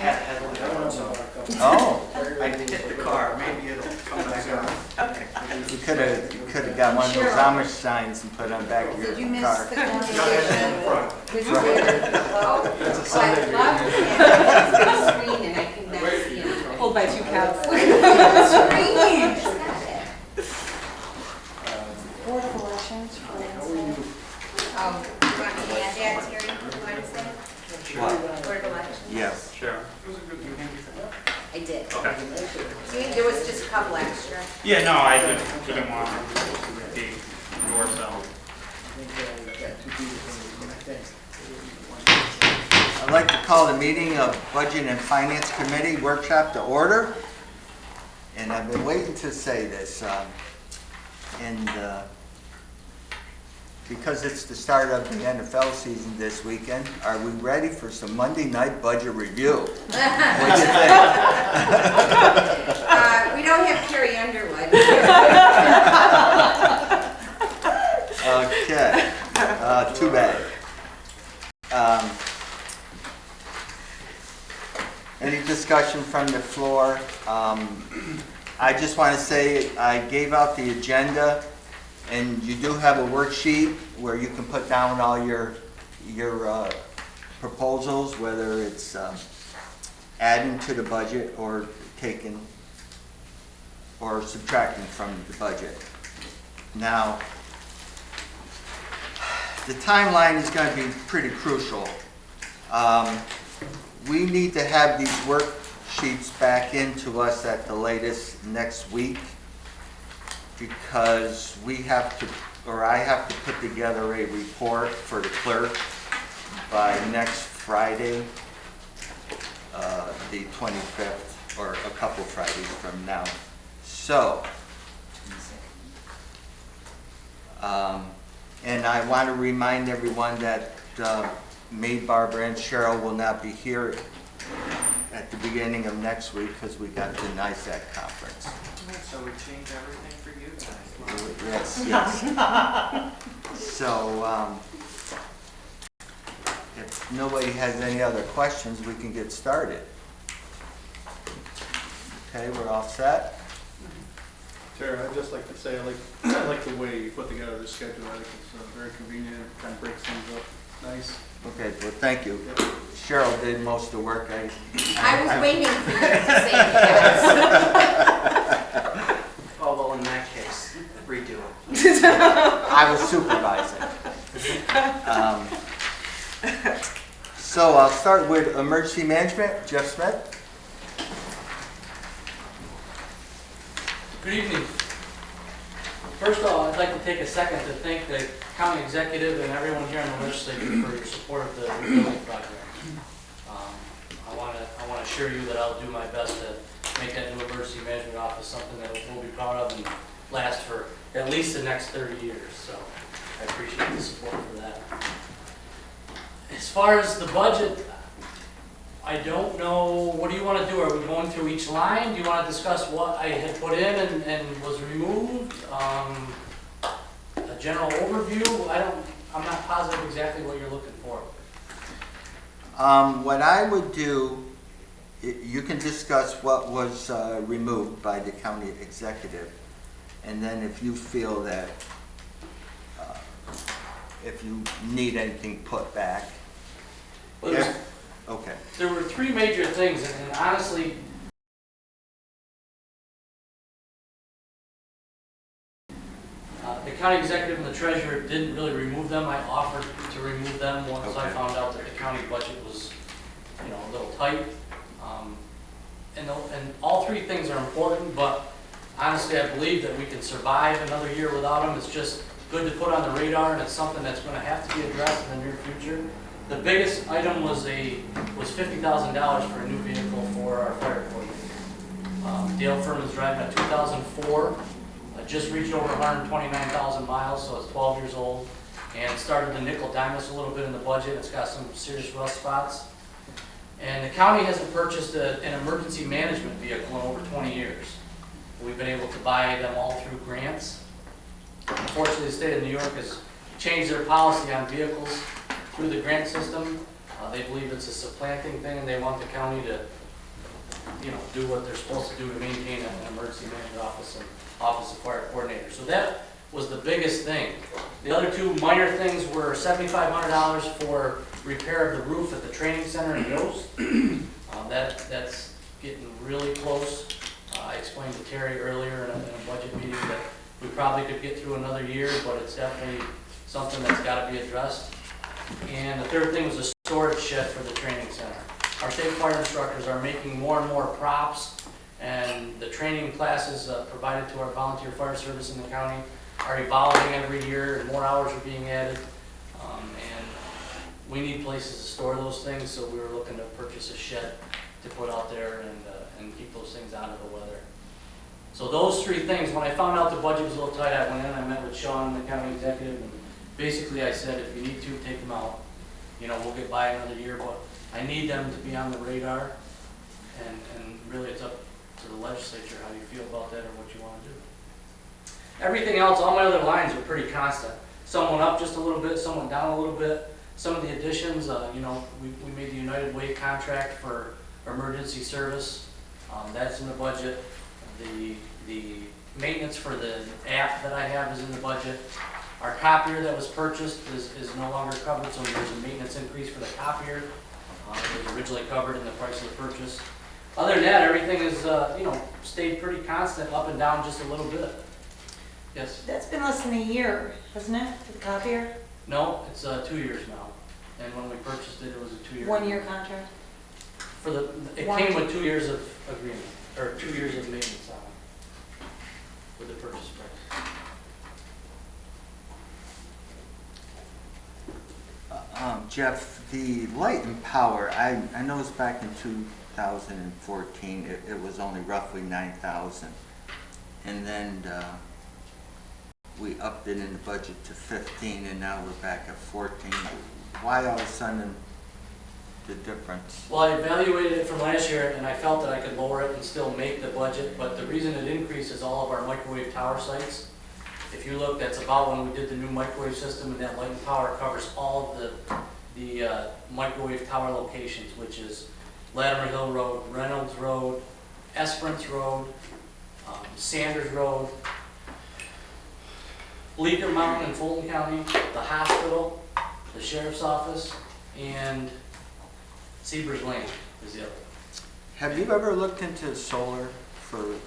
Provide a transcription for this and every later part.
had a headlight, so Oh, I hit the car. Maybe it'll come back on. Okay. you could have got one of those Amish signs and put on the back of your Did you miss car. the No, that's in the front. With your, oh, That's a I Sunday. love it. Screen and I can now see it. Pulled by two cats. Screen. Board of Elections for Oh, you want me to add that, Terry? You want to say? What? Board of Elections? Yes. Sure. I did. Okay. See, there was just a couple extra. Yeah, no, I didn't want to be yours, so. I'd like to call the meeting of Budget and Finance Committee workshop to order. And I've been waiting to say this. Because it's the start of the NFL season this weekend, are we ready for some Monday night budget review? What do you think? We don't have Carrie Underwood. Okay, too bad. Any discussion from the floor? I just want to say I gave out the agenda, and you do have a worksheet where you can put down all your proposals, whether it's adding to the budget or taking or subtracting from the budget. Now, the timeline is going to be pretty crucial. We need to have these worksheets back into us at the latest next week, because we have to, or I have to put together a report for the clerk by next Friday, the 25th, or a couple Fridays from now. So, and I want to remind everyone that Maid, Barbara, and Cheryl will not be here at the beginning of next week because we got the NISAC conference. So we change everything for you guys. Yes, So, if nobody has any other questions, we can get started. Okay, we're all set? Tara, I'd just like to say, I like the way you put together the schedule. I think it's very convenient, kind of breaks things up nice. Okay, well, thank you. Cheryl did most of the work. I was waiting for you to say yes. Oh, well, in that case, redo it. I was supervising. So I'll start with emergency management. Jeff Smith. Good evening. First of all, I'd like to take a second to thank the county executive and everyone here in the legislature for your support of the rebuilding project. I want to assure you that I'll do my best to make that new emergency management office something that we'll be proud of and last for at least the next 30 years. So I appreciate the support for that. As far as the budget, I don't know, what do you want to do? Are we going through each line? Do you want to discuss what I had put in and was removed? A general overview? I'm not positive exactly what you're looking for. What I would do, you can discuss what was removed by the county executive, and then if you feel that if you need anything put back. Well, Yeah. Okay. there were three major things, and honestly, the county executive and the treasurer didn't really remove them. I offered to remove them once I Okay. found out that the county budget was, a little tight. And all three things are important, but honestly, I believe that we can survive another year without them. It's just good to put on the radar, and it's something that's going to have to be addressed in the near future. The biggest item was $50,000 for a new vehicle for our fire department. Dale Furman's driving a 2004. Just reached over 129,000 miles, so it's 12 years old, and started to nickel dime us a little bit in the budget. It's got some serious rust spots. And the county hasn't purchased an emergency management vehicle in over 20 years. We've been able to buy them all through grants. Unfortunately, the state of New York has changed their policy on vehicles through the grant system. They believe it's a supplanting thing, and they want the county to, do what they're supposed to do to maintain an emergency management office and office of fire coordinator. So that was the biggest thing. The other two minor things were $7,500 for repair of the roof at the training center in Yost. That's getting really close. I explained to Terry earlier in a budget meeting that we probably could get through another year, but it's definitely something that's got to be addressed. And the third thing was a storage shed for the training center. Our state fire instructors are making more and more props, and the training classes provided to our volunteer fire service in the county are evolving every year, and more hours are being added. And we need places to store those things, so we were looking to purchase a shed to put out there and keep those things out of the weather. So those three things, when I found out the budget was a little tight, I went in, I met with Sean, the county executive, and basically I said, if you need to, take them out. We'll get by another year, but I need them to be on the radar, and really it's up to the legislature how you feel about that or what you want to do. Everything else, all my other lines are pretty constant. Some went up just a little bit, some went down a little bit. Some of the additions, we made the United Way contract for emergency service. That's in the budget. The maintenance for the app that I have is in the budget. Our copier that was purchased is no longer covered, so there's a maintenance increase for the copier. It was originally covered in the price of the purchase. Other than that, everything is, stayed pretty constant, up and down just a little bit. Yes? That's been less than a year, hasn't it, for the copier? No, it's 2 years now. And when we purchased it, it was a 2-year. 1-year contract? It came with 2 years of agreement, or 2 years of maintenance on it with the purchase price. Jeff, the light and power, I noticed back in 2014, it was only roughly 9,000. And then we upped it in the budget to 15, and now we're back at 14. Why all of a sudden the difference? Well, I evaluated it from last year, and I felt that I could lower it and still make the budget, but the reason it increased is all of our microwave tower sites. If you look, that's about when we did the new microwave system, and that light and power covers all of the microwave tower locations, which is Latimer Hill Road, Reynolds Road, Esperance Road, Sanders Road, Bleecker Mountain in Fulton County, the hospital, the sheriff's office, and Seabers Lane is the other. Have you ever looked into solar for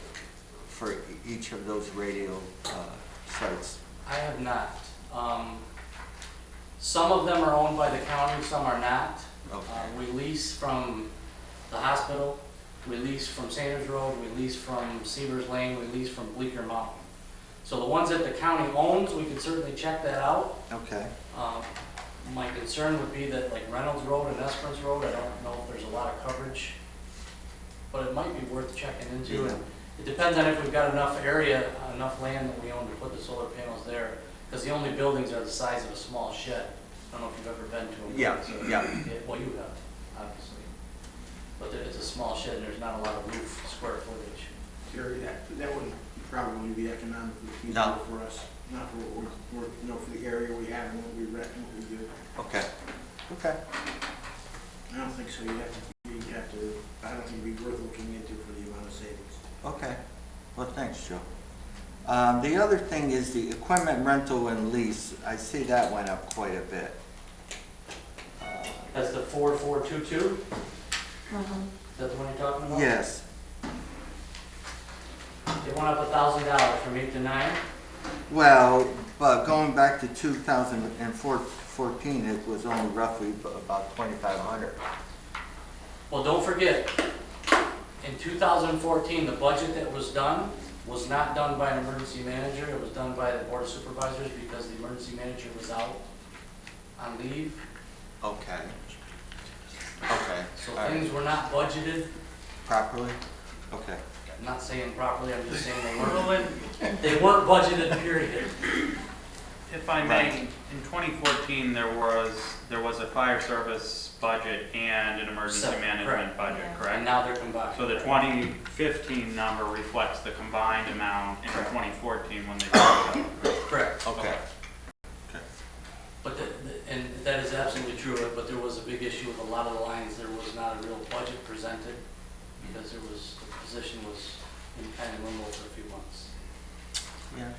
each of those radio sites? I have not. Some of them are owned by the county, some are not. Okay. We lease from the hospital, we lease from Sanders Road, we lease from Seabers Lane, we lease from Bleecker Mountain. So the ones that the county owns, we can certainly check that out. Okay. My concern would be that like Reynolds Road and Esperance Road, I don't know if there's a lot of coverage, but it might be worth checking into. And it depends on if we've got enough area, enough land that we own to put the solar panels there, because the only buildings are the size of a small shed. I don't know if you've ever been to them. Yeah, yeah. Well, you have, obviously. But it's a small shed and there's not a lot of roof square footage. Terry, that wouldn't probably be economically feasible No. for us, not for what we're, for the area we have and what we rent and what we do. Okay. Okay. I don't think so. I don't think it'd be worth looking into for the amount of savings. Okay. Well, thanks, Joe. The other thing is the equipment rental and lease. I see that went up quite a bit. That's the 4422? Mhm. Is that the one you're talking about? Yes. It went up $1,000 from 8 to 9. Well, but going back to 2014, it was only roughly about 2,500. Well, don't forget, in 2014, the budget that was done was not done by an emergency manager. It was done by the Board of Supervisors because the emergency manager was out on leave. Okay. Okay. So All right. things were not budgeted. Properly? Okay. I'm not saying properly, I'm just saying they weren't budgeted, period. If I may, in 2014, there was a fire service budget and an emergency Separate, management correct. budget, Yeah. correct? And now they're combined. So the 2015 number reflects the combined amount in 2014 when they. Correct. Okay. But and that is absolutely true, but there was a big issue with a lot of the lines. There was not a real budget presented because the position was in kind of limbo for a few months. Yeah,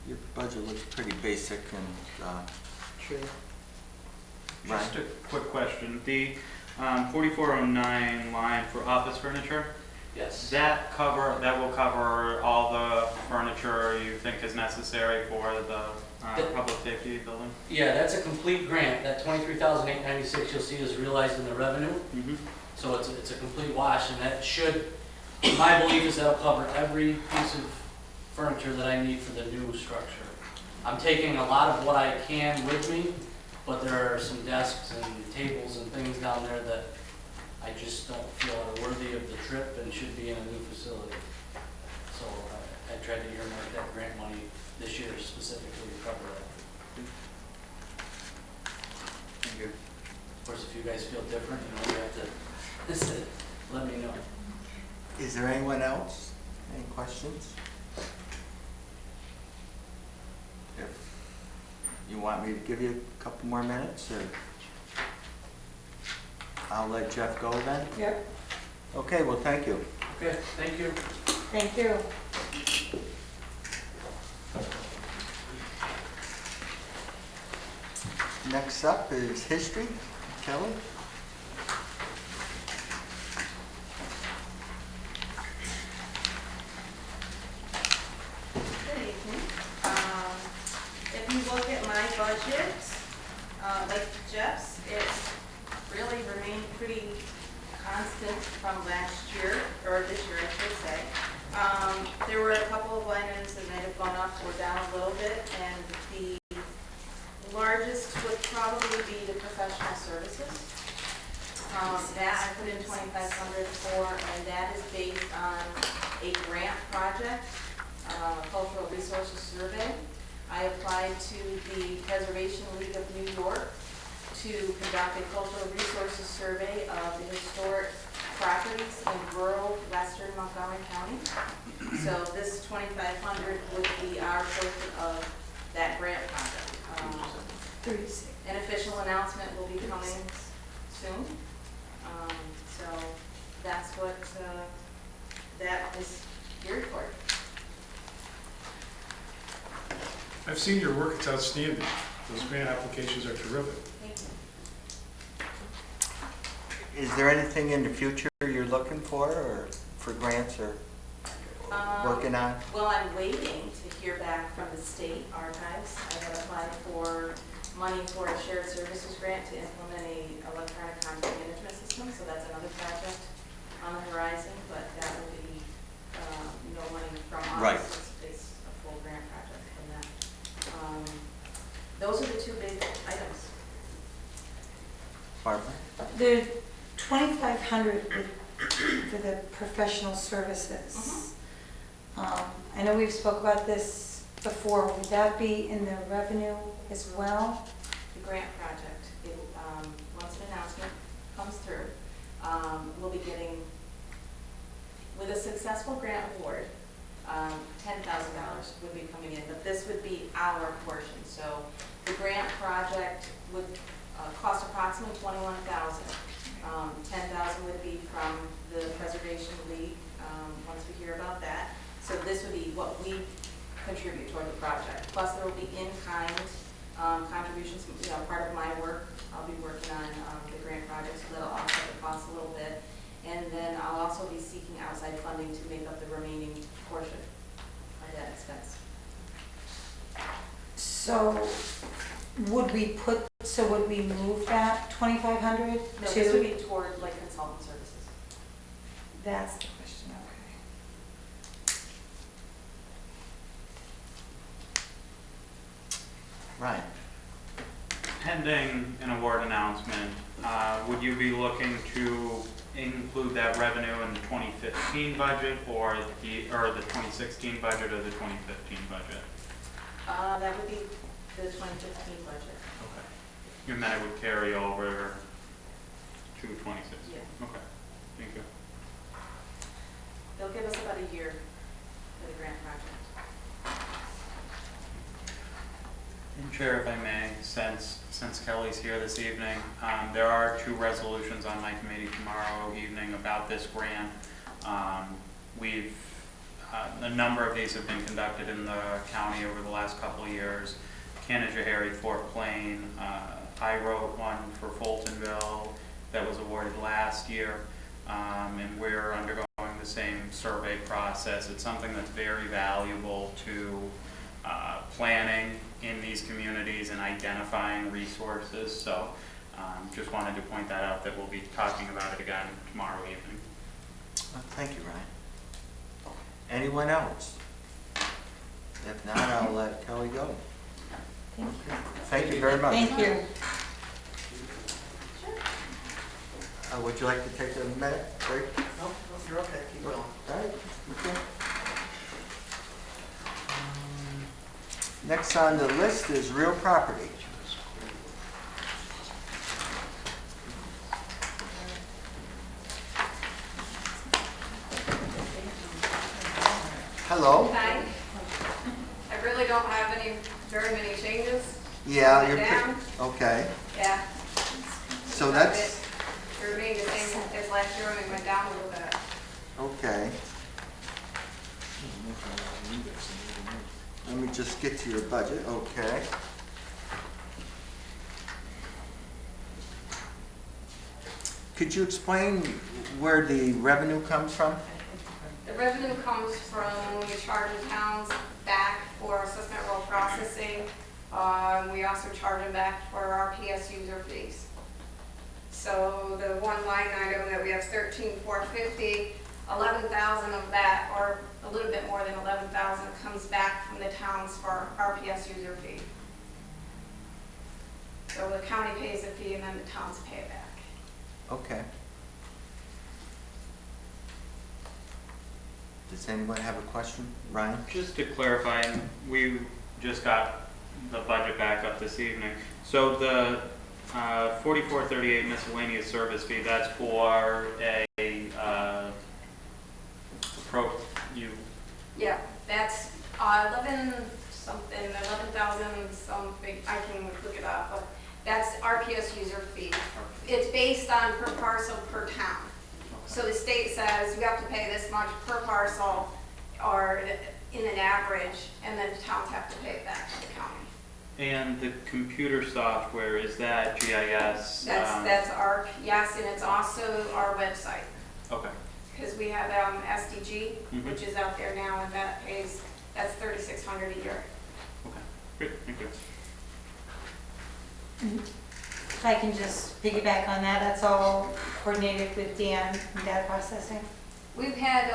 your budget looks pretty basic and, Sure. Just a quick question. The 4409 line for office furniture, Yes. that will cover all the furniture you think is necessary for the public safety building? Yeah, that's a complete grant. That $23,896 you'll see is realized in the revenue. Mm-hmm. So it's a complete wash, and that should, my belief is that'll cover every piece of furniture that I need for the new structure. I'm taking a lot of what I can with me, but there are some desks and tables and things down there that I just don't feel are worthy of the trip and should be in a new facility. So I tried to earmark that grant money this year specifically to cover that. Thank you. Of course, if you guys feel different, you have to let me know. is there anyone else? Any questions? If you want me to give you a couple more minutes, or I'll let Jeff go then? Yep, Okay, well, thank you. Okay, thank you. thank you. Next up is history. Kelly? Good evening. If you look at my budget, like Jeff's, it's really remained pretty constant from last year, or this year, I should say. There were a couple of items that might have gone up or down a little bit, and the largest would probably be the professional services. That I put in 2,500 for, and that is based on a grant project, cultural resources survey. I applied to the Preservation League of New York to conduct a cultural resources survey of the historic properties in rural western Montgomery County. So this 2,500 would be our portion of that grant project. An official announcement will be coming soon. So that's what that is geared for. I've seen your work, it's outstanding. Those grant applications are terrific. Thank you. Is there anything in the future you're looking for, or for grants, or working on? Well, I'm waiting to hear back from the state archives. I have applied for money for a shared services grant to implement a electronic content management system, so that's another project on the horizon, but that will be no money from us. Right. It's a full grant project from that. Those are the two big items. Barbara? The 2,500 for the professional services. I know we've spoke about this before. Would that be in the revenue as well? The grant project, once an announcement comes through, we'll be getting, with a successful grant award, $10,000 would be coming in, but this would be our portion. So the grant project would cost approximately $21,000. $10,000 would be from the Preservation League, once we hear about that. So this would be what we contribute toward the project. Plus there will be in-kind contributions, part of my work. I'll be working on the grant project, so that'll offset the cost a little bit. And then I'll also be seeking outside funding to make up the remaining portion of that expense. So would we move that 2,500 No, to? this would be toward like consultant services. That's the question, okay. Right. Pending an award announcement, would you be looking to include that revenue in the 2015 budget or the 2016 budget or the 2015 budget? That would be the 2015 budget. Okay. You meant it would carry over to 2016? Yeah. Okay, thank you. They'll give us about a year for the grant project. And Chair, if I may, since since Kelly's here this evening, there are 2 resolutions on my committee tomorrow evening about this grant. A number of these have been conducted in the county over the last couple of years. Canajoharie, Fort Plain, I wrote one for Fultonville that was awarded last year, and we're undergoing the same survey process. It's something that's very valuable to planning in these communities and identifying resources. So just wanted to point that out, that we'll be talking about it again tomorrow evening. Thank you, Ryan. Anyone else? If not, I'll let Kelly go. Thank you. Thank you very much. Thank you. Would you like to take a minute break? No, you're okay, keep going. All right. Okay. Next on the list is real property. Hello? Hi. I really don't have very many changes. Yeah, Slow it you're down. okay. Yeah. So that's It remained the same as last year, and it went down a little bit. okay. Let me just get to your budget. Okay. Could you explain where the revenue comes from? The revenue comes from we charge the towns back for assessment roll processing. We also charge them back for our PS user fees. So the one line item that we have 13,450, 11,000 of that, or a little bit more than 11,000, comes back from the towns for RPS user fee. So the county pays the fee and then the towns pay it back. Okay. Does anyone have a question? Ryan? Just to clarify, we just got the budget back up this evening. So the 4438 miscellaneous service fee, that's for Yeah, that's 11,000 something, I can look it up, but that's RPS user fee. It's based on per parcel per town. So the state says you have to pay this much per parcel or in an average, and then the towns have to pay it back to the county. And the computer software, is that GIS? That's our, yes, and it's also our website. Okay. Because we have SDG, which is out there now, and that's $3,600 a year. Okay, great, thank you. If I can just piggyback on that, that's all coordinated with Dan and data processing. We've had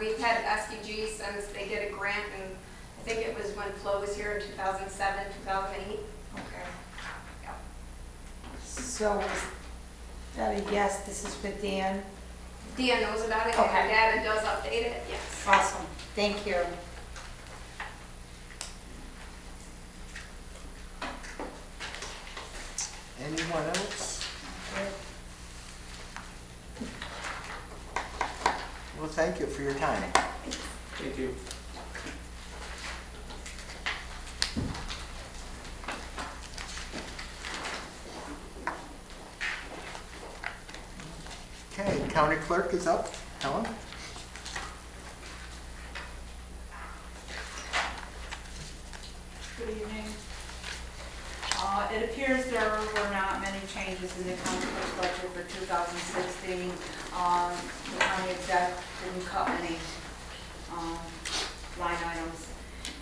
we've had SDG since they did a grant, and I think it was when Flo was here in 2007, 2008. Okay. Yeah. So is that a yes, this is with Dan? Dia knows about it, and Okay. her data does update it, yes. Awesome, thank you. Anyone else? Well, thank you for your time. Thank you. Okay, county clerk is up. Helen? Good evening. It appears there were not many changes in the county clerk's budget for 2016. The county exec didn't cut any line items.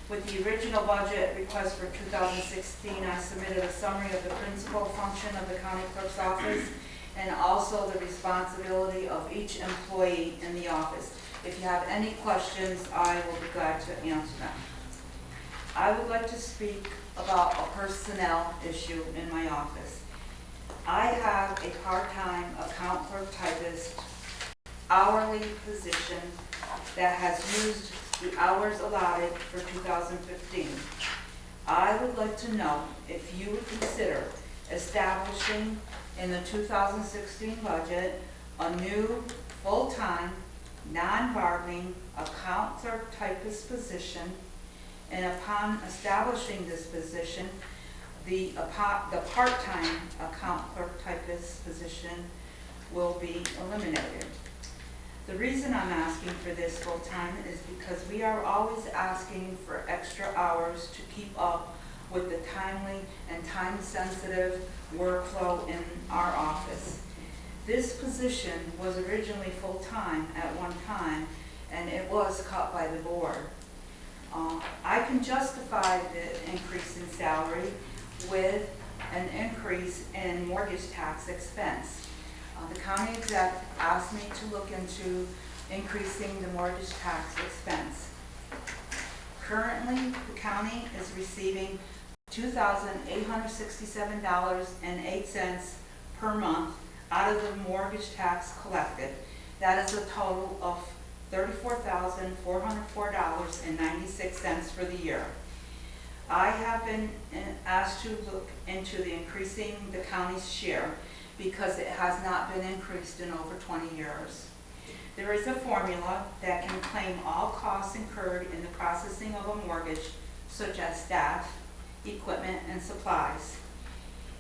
With the original budget request for 2016, I submitted a summary of the principal function of the county clerk's office and also the responsibility of each employee in the office. If you have any questions, I will be glad to answer them. I would like to speak about a personnel issue in my office. I have a part-time account clerk typist hourly position that has used the hours allotted for 2015. I would like to know if you would consider establishing in the 2016 budget a new full-time, non-bargaining account clerk typist position, and upon establishing this position, the part-time account clerk typist position will be eliminated. The reason I'm asking for this full-time is because we are always asking for extra hours to keep up with the timely and time-sensitive workflow in our office. This position was originally full-time at one time, and it was cut by the board. I can justify the increase in salary with an increase in mortgage tax expense. The county exec asked me to look into increasing the mortgage tax expense. Currently, the county is receiving $2,867.08 per month out of the mortgage tax collected. That is a total of $34,404.96 for the year. I have been asked to look into the increasing the county's share because it has not been increased in over 20 years. There is a formula that can claim all costs incurred in the processing of a mortgage, such as staff, equipment, and supplies.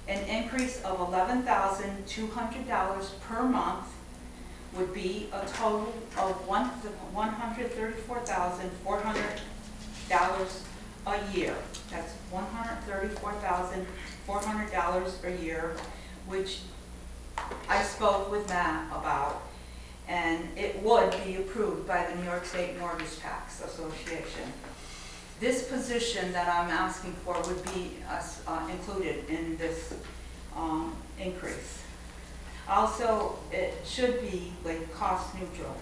An increase of $11,200 per month would be a total of $134,400 a year. That's $134,400 a year, which I spoke with Matt about, and it would be approved by the New York State Mortgage Tax Association. This position that I'm asking for would be included in this increase. Also, it should be like cost neutral.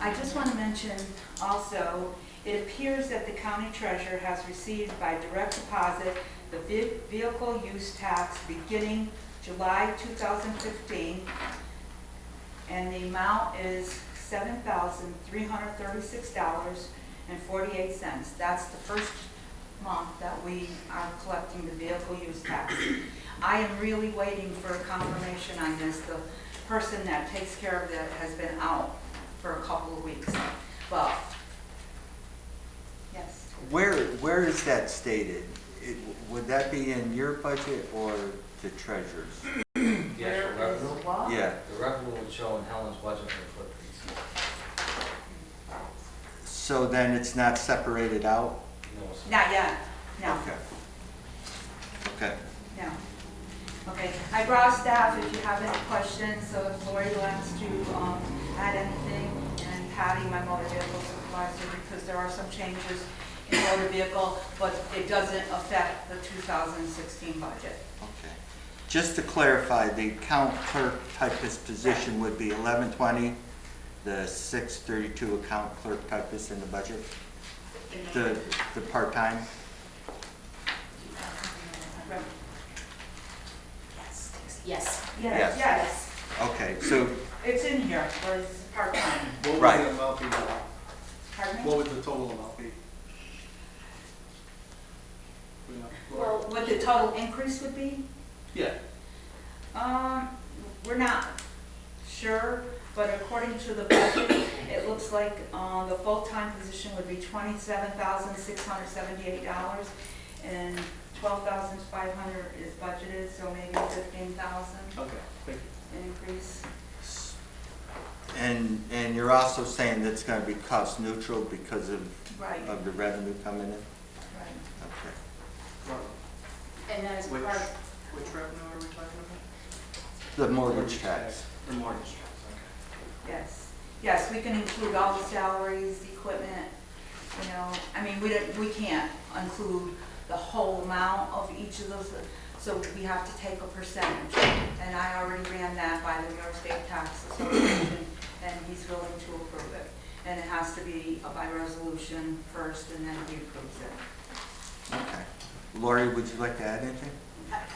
I just want to mention also, it appears that the county treasurer has received by direct deposit the vehicle use tax beginning July 2015, and the amount is $7,336.48. That's the first month that we are collecting the vehicle use tax. I am really waiting for a confirmation on this. The person that takes care of that has been out for a couple of weeks. But, yes. Where is that stated? Would that be in your budget or the treasurer's? The actual revenue? What? Yeah, The revenue would show in Helen's budget for clerk fees. so then it's not separated out? No, it's Not yet, no. Okay. Okay. No. Okay, I brought staff if you have any questions, so if Lori wants to add anything, and Patty, my motor vehicle supervisor, because there are some changes in motor vehicle, but it doesn't affect the 2016 budget. Okay. Just to clarify, the account clerk typist position would be 1120, the 632 account clerk typist in the budget? The part-time? Yes. Yes. Yes, Okay, so, it's in here, but it's part-time. What would Right. the amount be now? Pardon me? What would the total amount be? We know. Well, what the total increase would be? Yeah. We're not sure, but according to the budget, it looks like the full-time position would be $27,678, and $12,500 is budgeted, so maybe $15,000 Okay, thank you. increase. and you're also saying that's gonna be cost neutral because of Right, the revenue coming in? right. Okay. And that is Which, part, which revenue are we talking about? The mortgage tax. Or mortgage tax, Yes, yes, we can include all the salaries, equipment, you know, I mean, we can't include the whole amount of each of those, so we have to take a percentage. And I already ran that by the New York State Tax Association, and he's willing to approve it. And it has to be by resolution first, and then he approves it. Okay. Lori, would you like to add anything?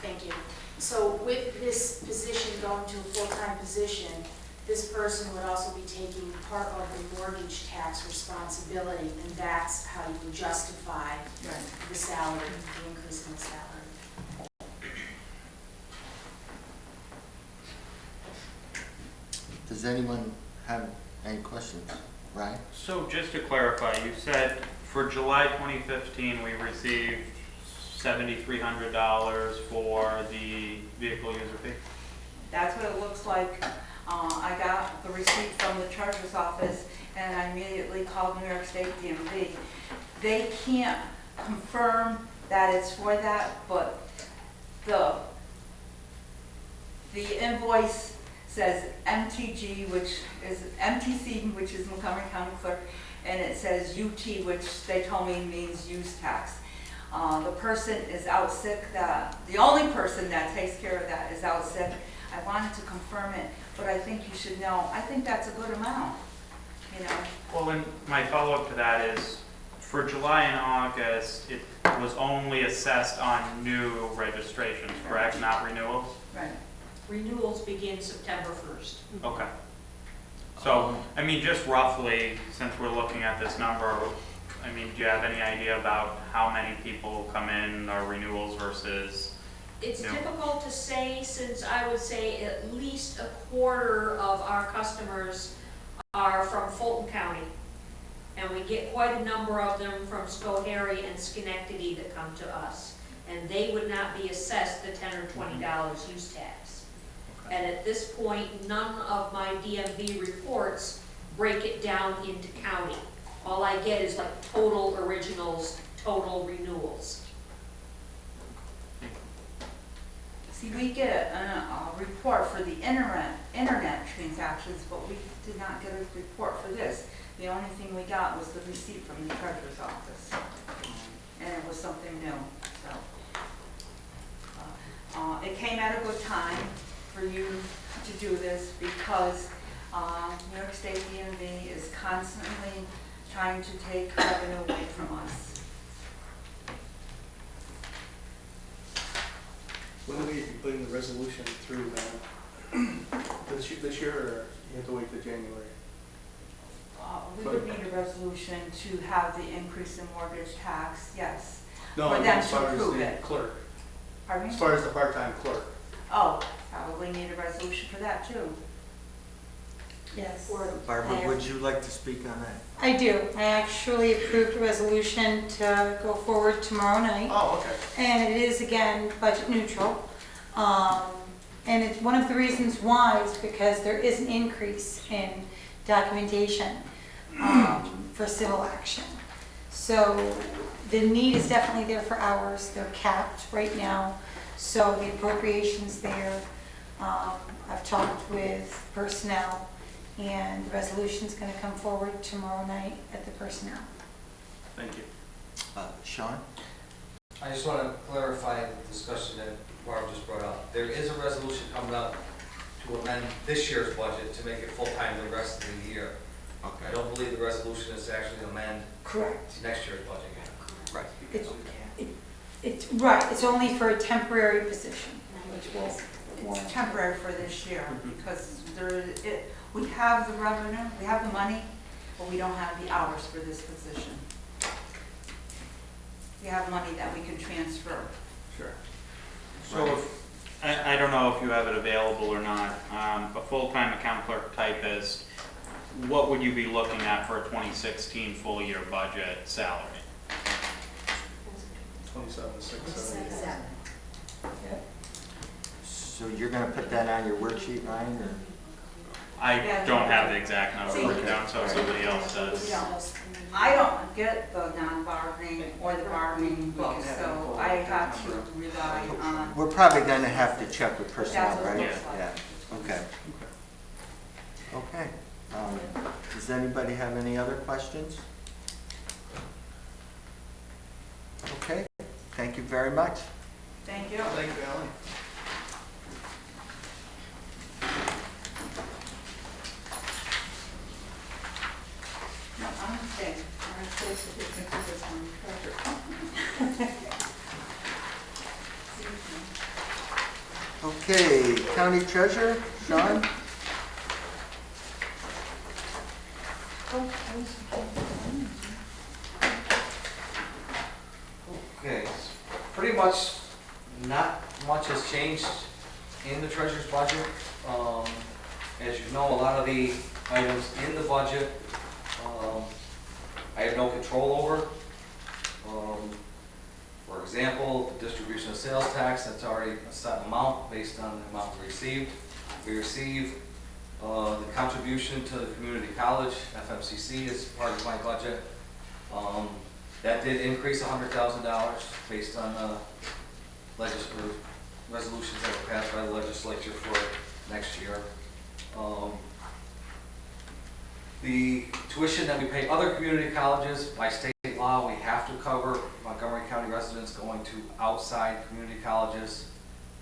Thank you. So with this position going to a full-time position, this person would also be taking part of the mortgage tax responsibility, and that's how you would justify the salary, the increase in the salary. Does anyone have any questions? Ryan? So just to clarify, you said for July 2015, we received $7,300 for the vehicle user fee. That's what it looks like. I got the receipt from the treasurer's office, and I immediately called New York State DMV. They can't confirm that it's for that, but the invoice says MTG, which is MTC, which is Montgomery County Clerk, and it says UT, which they told me means use tax. The person is out sick, the only person that takes care of that is out sick. I wanted to confirm it, but I think you should know, I think that's a good amount, you know. Well, and my follow-up to that is, for July and August, it was only assessed on new registrations, correct? Not renewals? Right. Renewals begin September 1st. Okay. So, I mean, just roughly, since we're looking at this number, I mean, do you have any idea about how many people come in are renewals versus? It's No. difficult to say, since I would say at least a quarter of our customers are from Fulton County. And we get quite a number of them from Schoharie and Schenectady that come to us. And they would not be assessed the $10 or $20 use tax. And at this point, none of my DMV reports break it down into county. All I get is like total originals, total renewals. See, we get a report for the internet transactions, but we did not get a report for this. The only thing we got was the receipt from the treasurer's office, and it was something new, so. It came at a good time for you to do this because New York State DMV is constantly trying to take revenue away from us. When will you be putting the resolution through then? This year, or you have to wait till January? We would need a resolution to have the increase in mortgage tax, yes. No, For them as to far as approve the it. clerk, Pardon as me? far as the part-time clerk. Oh, probably need a resolution for that too. Yes. Barbara, would you like to speak on that? I do. I actually approved a resolution to go forward tomorrow night. Oh, okay. And it is, again, budget neutral. And it's one of the reasons why is because there is an increase in documentation for civil action. So the need is definitely there for hours. They're capped right now. So the appropriation's there. I've talked with personnel, and the resolution's going to come forward tomorrow night at the personnel. Thank you. Sean? I just want to clarify the discussion that Barb just brought up. There is a resolution coming up to amend this year's budget to make it full-time the rest of the year. I don't believe the resolution is to actually amend Correct. next year's budget yet. Right. It's right. It's only for a temporary position, which will. It's temporary for this year because we have the revenue, we have the money, but we don't have the hours for this position. We have money that we can transfer. Sure. So I don't know if you have it available or not, a full-time account clerk typist, what would you be looking at for a 2016 full year budget salary? 27,670. So you're gonna put that on your worksheet, Ryan, or? I Yeah. don't have the exact number See, written down, so somebody else We does. don't. I don't get the non-bargaining or the bargaining book, so I have to rely on. We're probably gonna have to check with personnel, That's what it right? looks like. Yeah, okay. Okay. Does anybody have any other questions? Okay, thank you very much. Thank you. Thank you, Alan. No, I'm staying. I'm supposed to do this one. Okay, County Treasurer, Sean? Okay, pretty much not much has changed in the treasurer's budget. As you know, a lot of the items in the budget, I have no control over. For example, the distribution of sales tax, that's already a set amount based on the amount we received. We receive the contribution to the community college, FMCC, is part of my budget. That did increase $100,000 based on resolutions that were passed by the legislature for next year. The tuition that we pay other community colleges, by state law, we have to cover Montgomery County residents going to outside community colleges.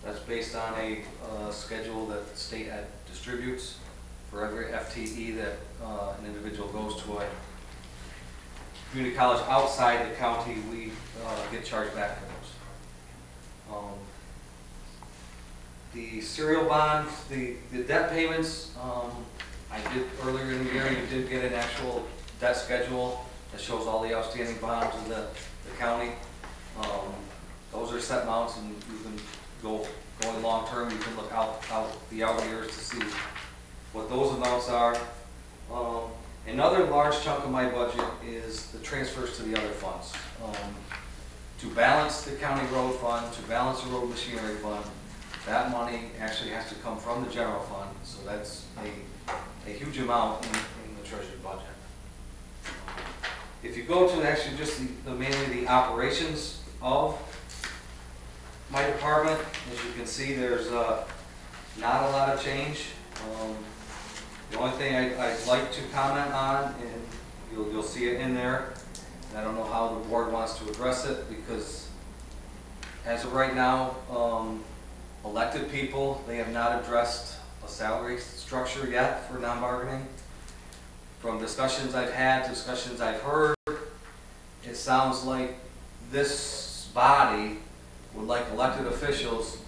That's based on a schedule that the state distributes. For every FTE that an individual goes to a community college outside the county, we get charged back for those. The serial bonds, the debt payments, I did earlier in the year, you did get an actual debt schedule that shows all the outstanding bonds in the county. Those are set amounts, and you can going long term, you can look out the out years to see what those amounts are. Another large chunk of my budget is the transfers to the other funds. To balance the county road fund, to balance the road machinery fund, that money actually has to come from the general fund, so that's a huge amount in the treasury budget. If you go to actually just mainly the operations of my department, as you can see, there's not a lot of change. The only thing I'd like to comment on, and you'll see it in there, and I don't know how the board wants to address it, because as of right now, elected people, they have not addressed a salary structure yet for non-bargaining. From discussions I've had, discussions I've heard, it sounds like this body would like elected officials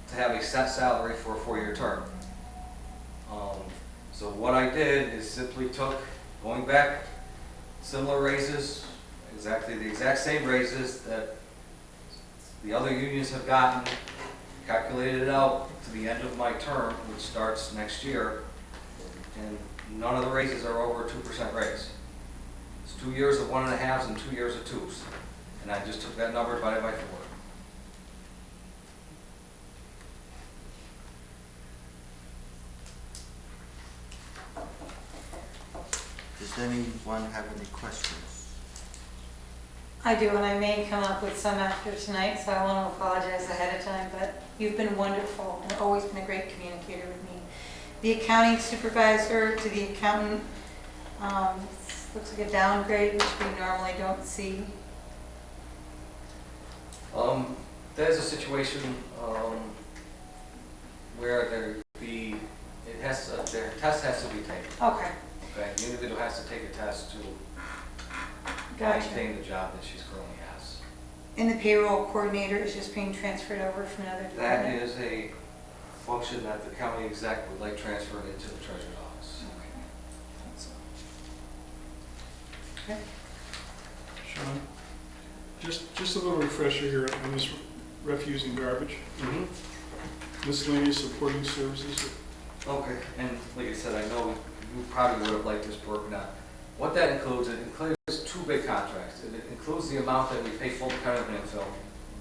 to have a set salary for a 4-year term. So what I did is simply took, going back, similar raises, the exact same raises that the other unions have gotten, calculated it out to the end of my term, which starts next year, and none of the raises are over a 2% raise. It's 2 years of 1.5s and 2 years of 2s. And I just took that number divided by 4. Does anyone have any questions? I do, and I may come up with some after tonight, so I want to apologize ahead of time, but you've been wonderful and always been a great communicator with me. The accounting supervisor to the accountant, looks like a downgrade, which we normally don't see. There's a situation where their test has to be taken. Okay, Okay, the individual has to take a test to gotcha. maintain the job that she's currently has. And the payroll coordinator is just being transferred over from another That department? is a function that the county exec would like transferred into the treasurer's office. Okay. Sean, just a little refresher here on this refuse and garbage, miscellaneous supporting services. Okay, and like I said, I know you probably would have liked this broken out. What that includes, it includes 2 big contracts. It includes the amount that we pay Fulton County landfill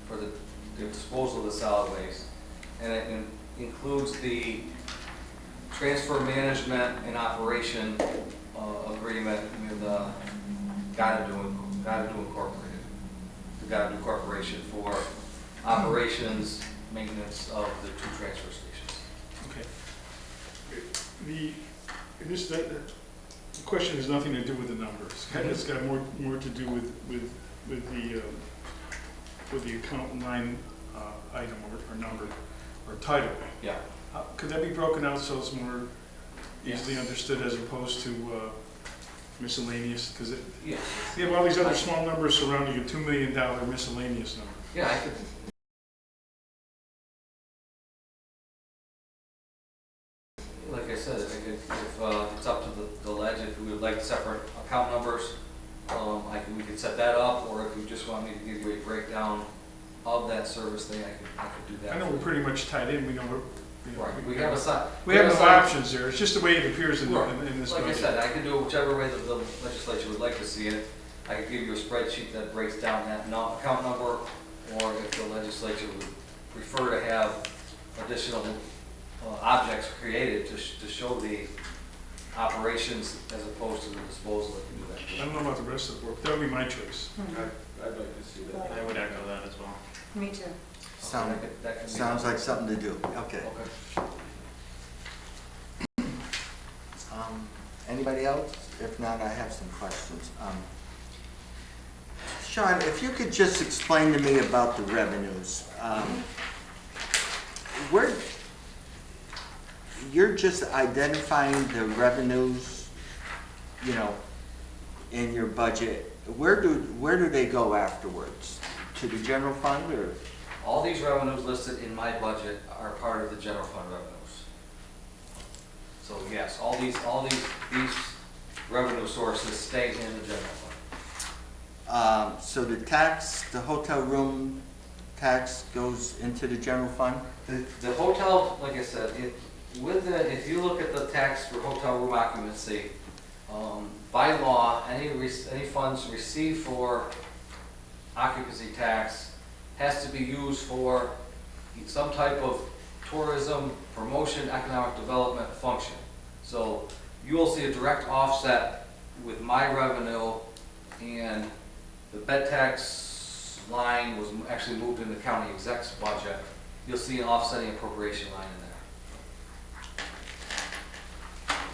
for the disposal of the solid waste, and it includes the transfer management and operation agreement with Gotta Do Incorporated, the Gotta Do Corporation for operations, maintenance of the 2 transfer stations. Okay. The question has nothing to do with the numbers. It's got more to do with the account line item or number or title. Yeah. Could that be broken out so it's more easily understood as opposed to miscellaneous? Because Yes. you have all these other small numbers surrounding a $2 million miscellaneous number. Yeah, I could. Like I said, if it's up to the ledge, if we would like separate account numbers, we could set that up, or if you just want me to give you a breakdown of that service thing, I could do that. I know we're pretty much tied in. We know Right, we have a side. we have no options there. It's just the way it appears in this Like budget. I said, I can do it whichever way the legislature would like to see it. I could give you a spreadsheet that breaks down that account number or if the legislature would prefer to have additional objects created to show the operations as opposed to the disposal, they can do that. I don't know about the rest of the board, but that would be my choice. I'd like to see that. I would echo that as well. Me too. That can be Sounds done. like something to do. Okay. Okay. Anybody else? If not, I have some questions. Sean, if you could just explain to me about the revenues. Where, you're just identifying the revenues, you know, in your budget. Where do they go afterwards? To the general fund or? All these revenues listed in my budget are part of the general fund revenues. So yes, all these revenue sources stay in the general fund. So the tax, the hotel room tax goes into the general fund? The hotel, like I said, if you look at the tax for hotel room occupancy, by law, any funds received for occupancy tax has to be used for some type of tourism, promotion, economic development function. So you will see a direct offset with my revenue, and the bed tax line was actually moved in the county exec's budget. You'll see an offsetting appropriation line in there.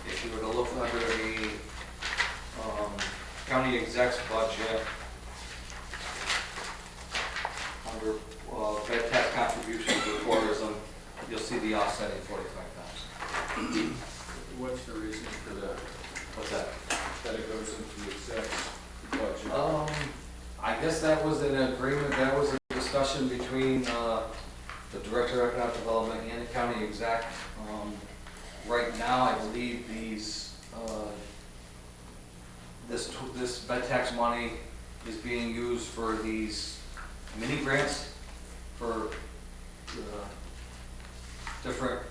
If you were to look under the county exec's budget, under bed tax contributions to tourism, you'll see the offsetting 45,000. What's the reason for that? What's that? That it goes into the exec's budget? I guess that was an agreement, that was a discussion between the Director of Economic Development and the county exec. Right now, I believe this bed tax money is being used for these mini grants for different.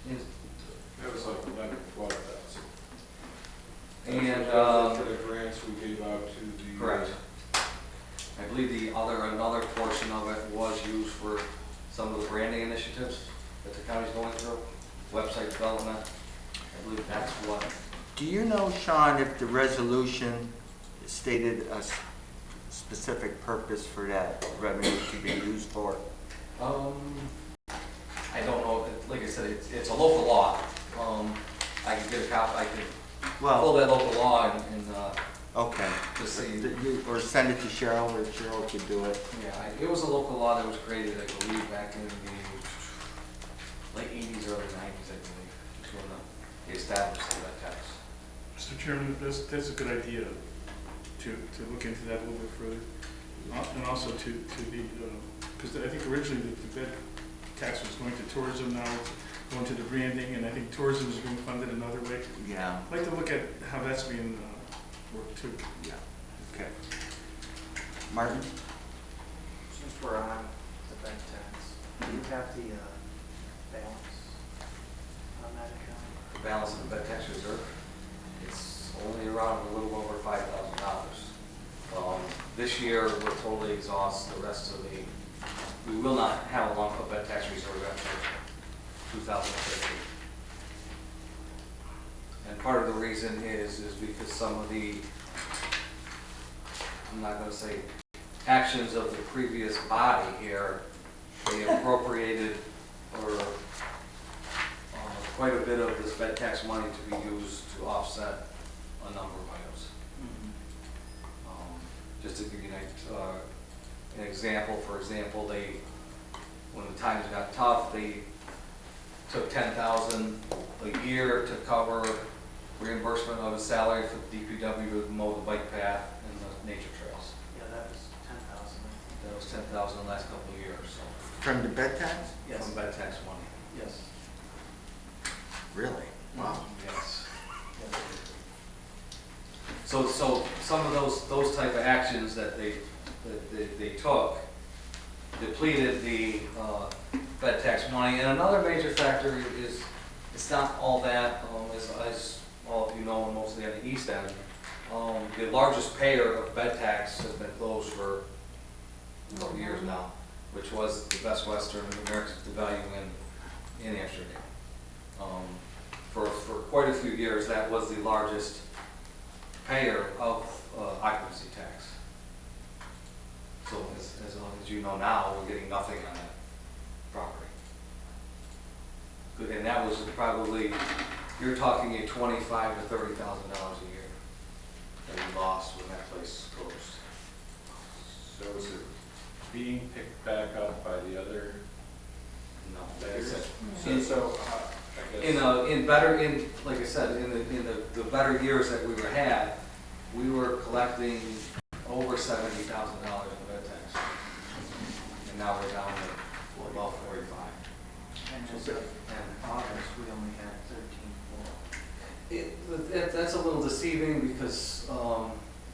That was like 11, 12,000. And For the grants we gave out to the. correct. I believe another portion of it was used for some of the branding initiatives that the county's going through, website development. I believe that's what. Do you know, Sean, if the resolution stated a specific purpose for that revenue to be used for? I don't know, like I said, it's a local law. I can get a copy, I can pull that local law and Okay. to see. Or send it to Cheryl, or Cheryl could do it. Yeah, it was a local law that was created, I believe, back in the late 80s, early 90s, I believe, when they established that tax. Mr. Chairman, that's a good idea to look into that a little bit further. And also to be, because I think originally the bed tax was going to tourism, now it's going to the branding, and I think tourism is being funded another way. Yeah. I'd like to look at how that's being worked too. Yeah. Okay. Martin? Since we're on the bed tax, do you have the balance on that account? The balance of the bed tax reserve, it's only around a little over $5,000. This year, we'll totally exhaust the rest of we will not have a lump of bed tax reserve after 2015. And part of the reason is because some of the, I'm not going to say actions of the previous body here, they appropriated quite a bit of this bed tax money to be used to offset a number of items. Just to give you an example, for example, when the times got tough, they took $10,000 a year to cover reimbursement of a salary for the DPW to mow the bike path and the nature trails. Yeah, that was 10,000. That was $10,000 in the last couple of years. So. From the bed tax? Yes. From bed tax money. Yes. Really? Wow. Yes. So some of those type of actions that they took depleted the bed tax money. And another major factor is it's not all that, as all of you know, mostly on the east end, the largest payer of bed tax has been closed for for years now, which was the Best Western Americans to Value in Amsterdam. For quite a few years, that was the largest payer of occupancy tax. So as long as you know now, we're getting nothing on that property. Good, and that was probably, you're talking a $25,000 to $30,000 a year that we lost when that place closed. So is it being picked back up by the other? No, like I said, like I said, in the better years that we had, we were collecting over $70,000 in bed tax. And now we're down to about 45. And in August, we only had 13.4. That's a little deceiving because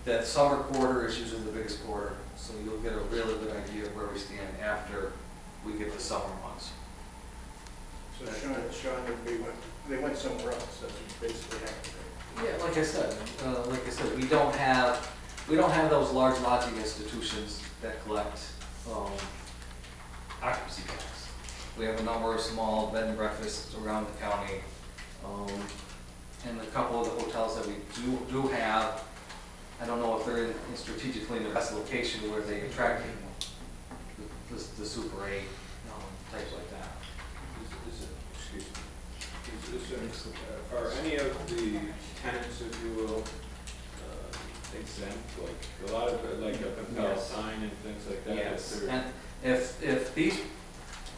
that summer quarter is usually the biggest quarter. So you'll get a really good idea of where we stand after we get the summer months. So Sean, they went somewhere else, that's basically happened. Yeah, like I said, we don't have those large lodging institutions that collect occupancy tax. We have a number of small bed and breakfasts around the county, and a couple of the hotels that we do have. I don't know if they're in strategically in the best location where they attract people, the Super 8 types like that. Are any of the tenants, if you will, exempt, like a lot of, like a Palestine and things like that? Yes, and if these,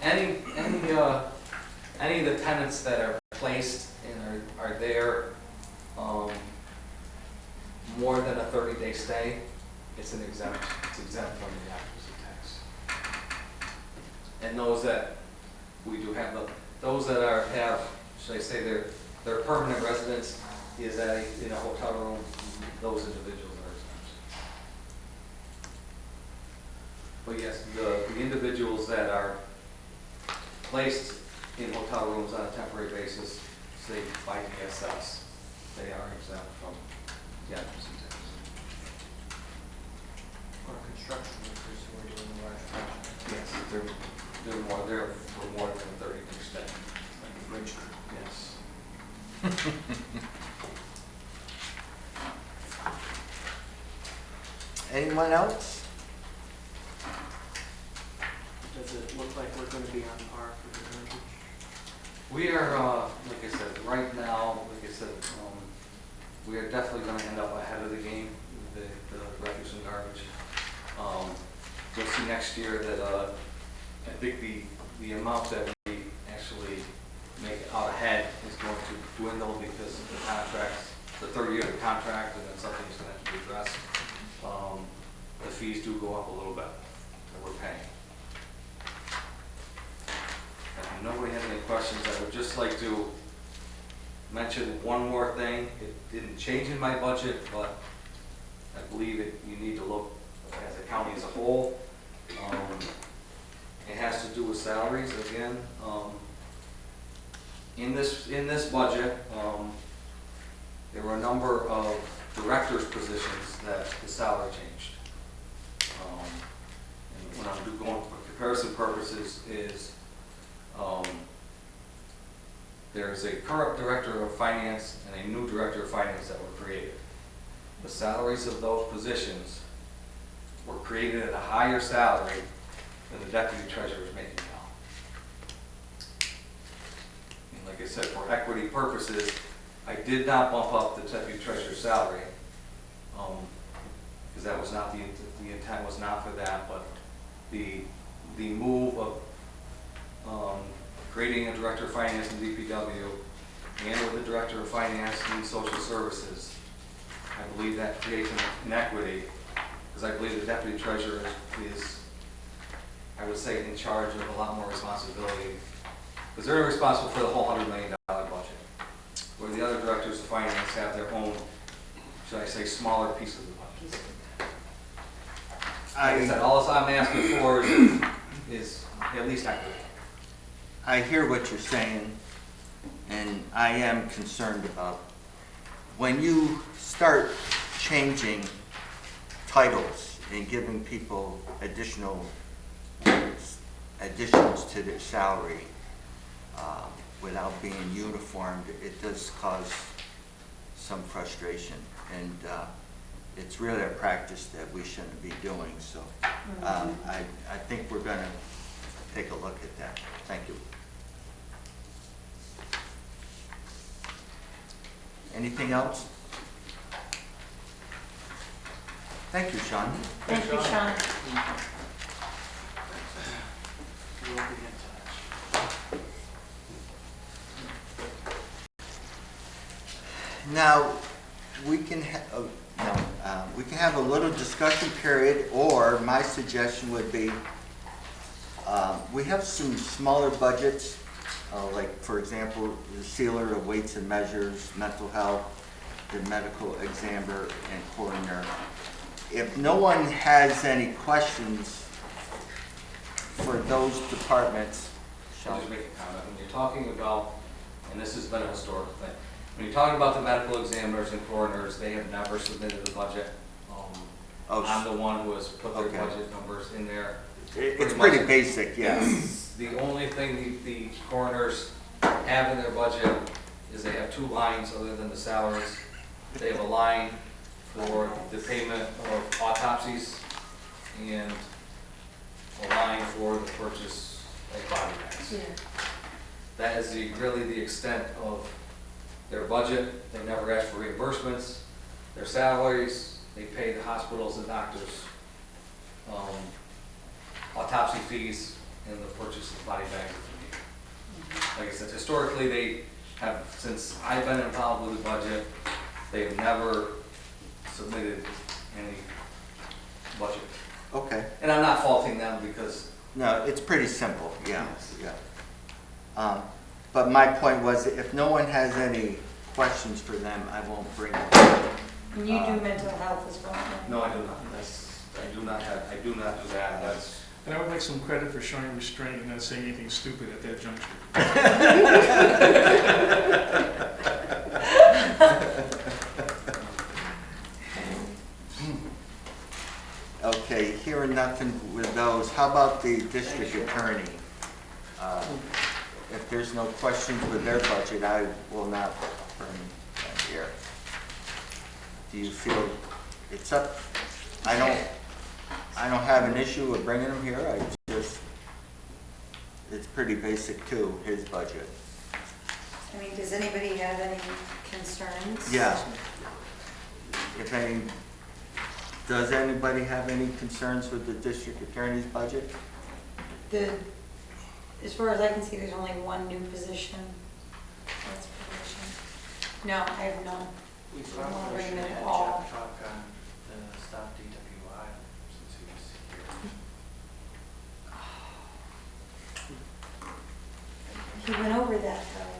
any of the tenants that are placed and are there more than a 30-day stay, it's exempt from the occupancy tax. And those that we do have, those that have, should I say, their permanent residence is in a hotel room, those individuals are exempt. But yes, the individuals that are placed in hotel rooms on a temporary basis, say by DSS, they are exempt from the occupancy tax. Or construction workers who are doing the large project. Yes, they're more there for more than a 30-day stay. Like Richard. Yes. Anyone else? Does it look like we're going to be on par for the garbage? We are, like I said, right now, we are definitely going to end up ahead of the game, the refuse and garbage. You'll see next year that I think the amount that we actually make out ahead is going to dwindle because of the contracts, the 30 year contract, and then something's going to have to be addressed. The fees do go up a little bit that we're paying. If nobody has any questions, I would just like to mention one more thing. It didn't change in my budget, but I believe you need to look as a county as a whole. It has to do with salaries again. In this budget, there were a number of directors' positions that the salary changed. And what I'm going for comparison purposes is there's a current director of finance and a new director of finance that were created. The salaries of those positions were created at a higher salary than the deputy treasurer is making now. And like I said, for equity purposes, I did not bump up the deputy treasurer's salary because that was not the intent was not for that, but the move of creating a director of finance in DPW and with the director of finance in social services, I believe that creates an inequity because I believe the deputy treasurer is, I would say, in charge of a lot more responsibility because they're responsible for the whole $100 million budget, where the other directors of finance have their own, should I say, smaller pieces of the budget. Like I said, all I'm asking for is at least equity. I hear what you're saying, and I am concerned about when you start changing titles and giving people additions to their salary without being uniformed, it does cause some frustration. And it's really a practice that we shouldn't be doing. So I think we're going to take a look at that. Thank you. Anything else? Thank you, Sean. Thank you, Sean. We'll be in touch. Now, we can we can have a little discussion period, or my suggestion would be, we have some smaller budgets, like, for example, the sealer of weights and measures, mental health, the medical examiner, and coroner. If no one has any questions for those departments, I'll just make a comment. When you're talking about, and this has been a historical thing, when you're talking about the medical examiners and coroners, they have never submitted a budget. I'm the one who has put their Okay. budget numbers in there. it's pretty basic, yes. The only thing the coroners have in their budget is they have 2 lines other than the salaries. They have a line for the payment of autopsies and a line for the purchase of body bags. Yeah. That is really the extent of their budget. They never ask for reimbursements. Their salaries, they pay the hospitals and doctors autopsy fees and the purchase of body bags. Like I said, historically, they have, since I've been involved with the budget, they've never submitted any budget. Okay. And I'm not faulting them because, No, it's pretty simple, yeah, yeah. But my point was, if no one has any questions for them, I won't bring it up. And you do mental health as well? right? no, I do not. I do not do that. That's, And I would like some credit for showing restraint and not saying anything stupid at that juncture. Okay, hearing nothing with those, how about the district attorney? If there's no questions with their budget, I will not bring that here. Do you feel it's up? I don't have an issue with bringing them here. It's pretty basic too, his budget. I mean, does anybody have any concerns? Yeah. Does anybody have any concerns with the district attorney's budget? As far as I can see, there's only one new position. That's position. No, I have none. We I don't wanna probably bring should that have all. Jeff talk on the stop DWI since he was here. He went over that though.